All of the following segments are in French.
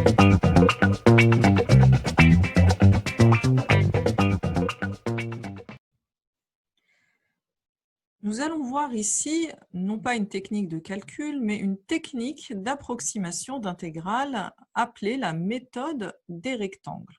Nous allons voir ici, non pas une technique de calcul, mais une technique d'approximation d'intégrale appelée la méthode des rectangles.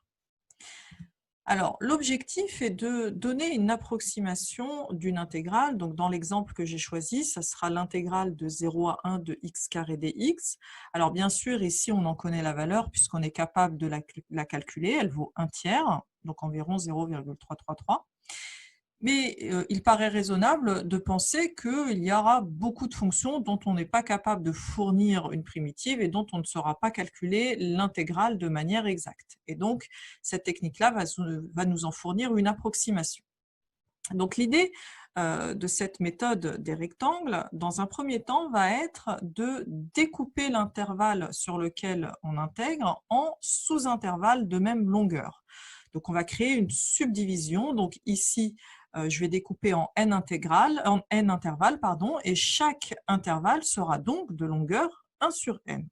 Alors, l'objectif est de donner une approximation d'une intégrale. Donc, dans l'exemple que j'ai choisi, ça sera l'intégrale de 0 à 1 de x carré dx. Alors, bien sûr, ici, on en connaît la valeur puisqu'on est capable de la calculer. Elle vaut 1/3, donc environ 0,333. Mais il paraît raisonnable de penser qu'il y aura beaucoup de fonctions dont on n'est pas capable de fournir une primitive et dont on ne saura pas calculer l'intégrale de manière exacte. Et donc, cette technique-là va nous en fournir une approximation. Donc, l'idée de cette méthode des rectangles, dans un premier temps, va être de découper l'intervalle sur lequel on intègre en sous-intervalles de même longueur. Donc, on va créer une subdivision. Donc, ici, je vais découper en n intervalles, et chaque intervalle sera donc de longueur 1 sur n.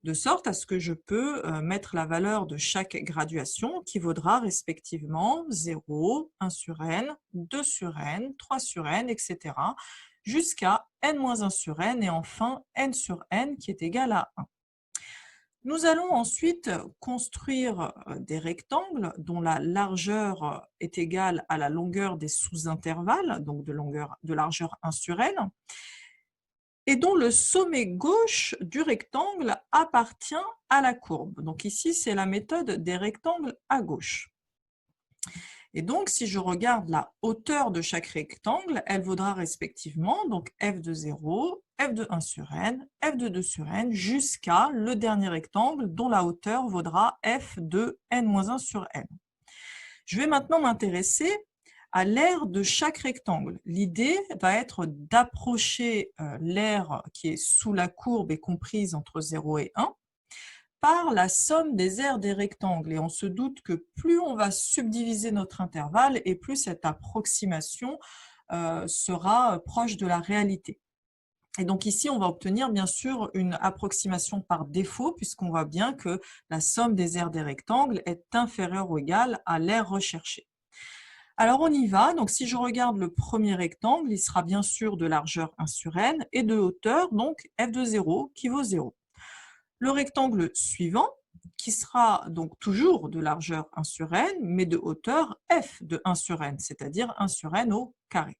De sorte à ce que je peux mettre la valeur de chaque graduation qui vaudra respectivement 0, 1 sur n, 2 sur n, 3 sur n, etc. jusqu'à n-1 sur n et enfin n sur n qui est égal à 1. Nous allons ensuite construire des rectangles dont la largeur est égale à la longueur des sous-intervalles, donc de largeur 1 sur n, et dont le sommet gauche du rectangle appartient à la courbe. Donc ici, c'est la méthode des rectangles à gauche. Et donc, si je regarde la hauteur de chaque rectangle, elle vaudra respectivement donc f de 0, f de 1 sur n, f de 2 sur n, jusqu'à le dernier rectangle dont la hauteur vaudra f de n-1 sur n. Je vais maintenant m'intéresser à l'aire de chaque rectangle. L'idée va être d'approcher l'aire qui est sous la courbe et comprise entre 0 et 1 par la somme des aires des rectangles. Et on se doute que plus on va subdiviser notre intervalle et plus cette approximation sera proche de la réalité. Et donc ici, on va obtenir bien sûr une approximation par défaut puisqu'on voit bien que la somme des aires des rectangles est inférieure ou égale à l'aire recherchée. Alors on y va, donc si je regarde le premier rectangle, il sera bien sûr de largeur 1 sur n et de hauteur, donc f de 0 qui vaut 0. Le rectangle suivant, qui sera donc toujours de largeur 1 sur n, mais de hauteur f de 1 sur n, c'est-à-dire 1 sur n au carré.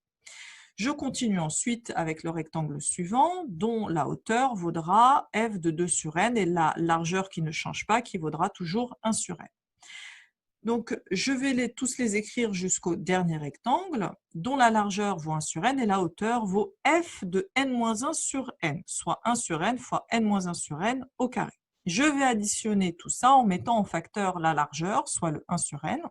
Je continue ensuite avec le rectangle suivant, dont la hauteur vaudra f de 2 sur n et la largeur qui ne change pas, qui vaudra toujours 1 sur n. Donc, je vais tous les écrire jusqu'au dernier rectangle, dont la largeur vaut 1 sur n et la hauteur vaut f de n-1 sur n, soit 1 sur n fois n-1 sur n au carré. Je vais additionner tout ça en mettant en facteur la largeur, soit le 1 sur n.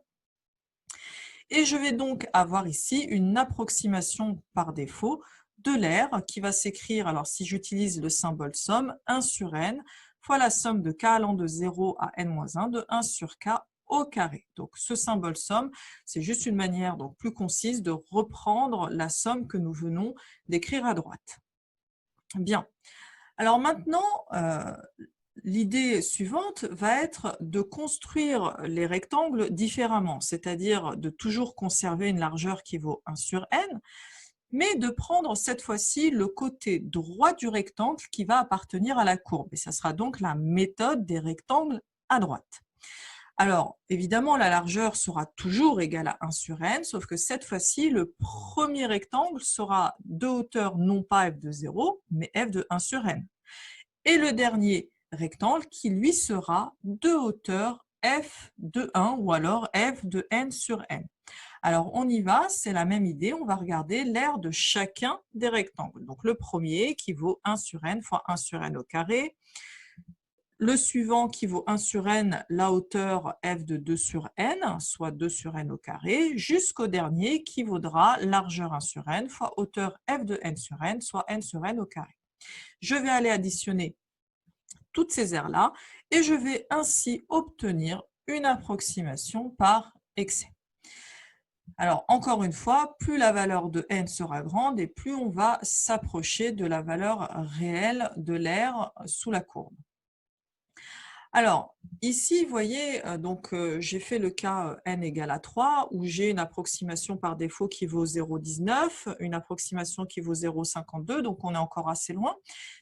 Et je vais donc avoir ici une approximation par défaut de l'aire qui va s'écrire, alors si j'utilise le symbole somme, 1 sur n fois la somme de k allant de 0 à n-1 de 1 sur k au carré. Donc ce symbole somme, c'est juste une manière donc plus concise de reprendre la somme que nous venons d'écrire à droite. Bien. Alors maintenant, l'idée suivante va être de construire les rectangles différemment, c'est-à-dire de toujours conserver une largeur qui vaut 1 sur n, mais de prendre cette fois-ci le côté droit du rectangle qui va appartenir à la courbe. Et ça sera donc la méthode des rectangles à droite. Alors, évidemment, la largeur sera toujours égale à 1 sur n, sauf que cette fois-ci, le premier rectangle sera de hauteur non pas f de 0, mais f de 1 sur n. Et le dernier rectangle qui, lui, sera de hauteur f de 1 ou alors f de n sur n. Alors, on y va, c'est la même idée, on va regarder l'aire de chacun des rectangles. Donc, le premier qui vaut 1 sur n fois 1 sur n au carré. Le suivant qui vaut 1 sur n, la hauteur f de 2 sur n, soit 2 sur n au carré, jusqu'au dernier qui vaudra largeur 1 sur n fois hauteur f de n sur n, soit n sur n au carré. Je vais aller additionner toutes ces aires-là et je vais ainsi obtenir une approximation par excès. Alors, encore une fois, plus la valeur de n sera grande et plus on va s'approcher de la valeur réelle de l'aire sous la courbe. Alors, ici, vous voyez, j'ai fait le cas n égale à 3 où j'ai une approximation par défaut qui vaut 0,19, une approximation qui vaut 0,52, donc on est encore assez loin.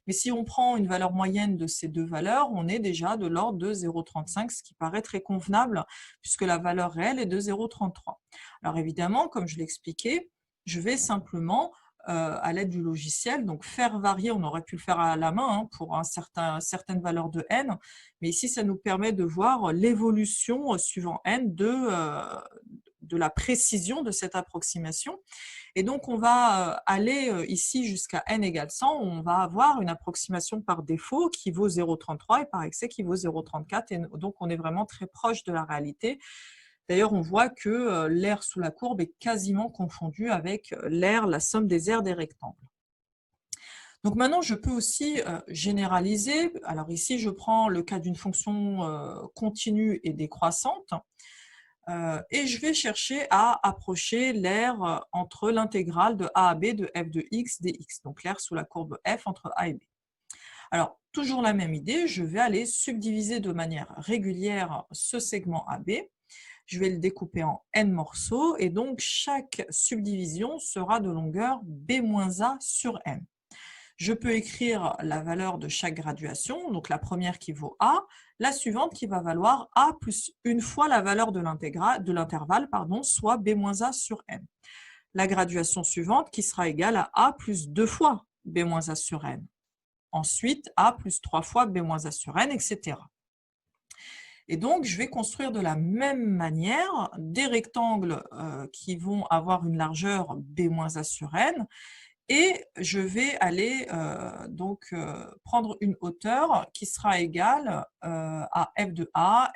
Mais si on prend une valeur moyenne de ces deux valeurs, on est déjà de l'ordre de 0,35, ce qui paraît très convenable puisque la valeur réelle est de 0,33. Alors évidemment, comme je l'ai expliqué, je vais simplement à l'aide du logiciel, donc faire varier, on aurait pu le faire à la main pour certaines valeurs de n, mais ici ça nous permet de voir l'évolution suivant n de la précision de cette approximation. Et donc on va aller ici jusqu'à n égale 100, on va avoir une approximation par défaut qui vaut 0,33 et par excès qui vaut 0,34, et donc on est vraiment très proche de la réalité. D'ailleurs, on voit que l'aire sous la courbe est quasiment confondue avec l'aire, la somme des aires des rectangles. Donc maintenant, je peux aussi généraliser. Alors ici, je prends le cas d'une fonction continue et décroissante et je vais chercher à approcher l'aire entre l'intégrale de a à b de f de x dx, donc l'aire sous la courbe f entre a et b. Alors, toujours la même idée, je vais aller subdiviser de manière régulière ce segment AB. Je vais le découper en n morceaux et donc chaque subdivision sera de longueur b-a sur n. Je peux écrire la valeur de chaque graduation, donc la première qui vaut a, la suivante qui va valoir a plus une fois la valeur de l'intervalle, soit b-a sur n. La graduation suivante qui sera égale à a plus 2 fois b-a sur n. Ensuite, a plus 3 fois b-a sur n, etc. Et donc, je vais construire de la même manière des rectangles qui vont avoir une largeur b-a sur n, et je vais aller prendre une hauteur qui sera égale à f de a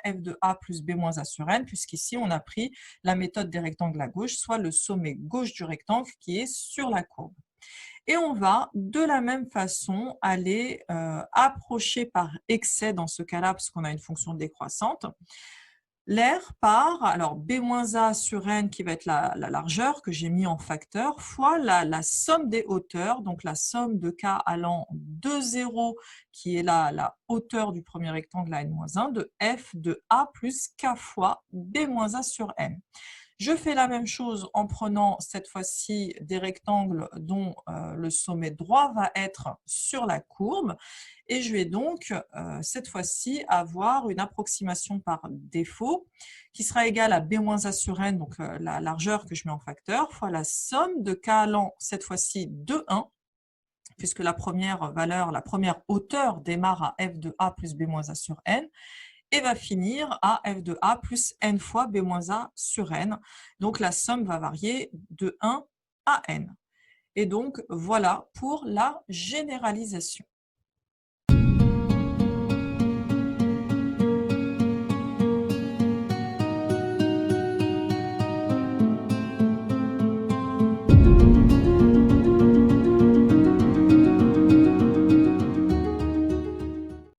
plus b-a sur n, puisqu'ici on a pris la méthode des rectangles à gauche, soit le sommet gauche du rectangle qui est sur la courbe. Et on va de la même façon aller approcher par excès, dans ce cas-là, parce qu'on a une fonction décroissante, l'aire par, alors b-a sur n qui va être la largeur que j'ai mis en facteur, fois la somme des hauteurs, donc la somme de k allant de 0, qui est la hauteur du premier rectangle à n-1, de f de a plus k fois b-a sur n. Je fais la même chose en prenant cette fois-ci des rectangles dont le sommet droit va être sur la courbe, et je vais donc cette fois-ci avoir une approximation par défaut qui sera égale à b-a sur n, donc la largeur que je mets en facteur, fois la somme de k allant cette fois-ci de 1, puisque la première valeur, la première hauteur démarre à f de a plus b-a sur n, et va finir à f de a plus n fois b-a sur n. Donc la somme va varier de 1 à n. Et donc voilà pour la généralisation.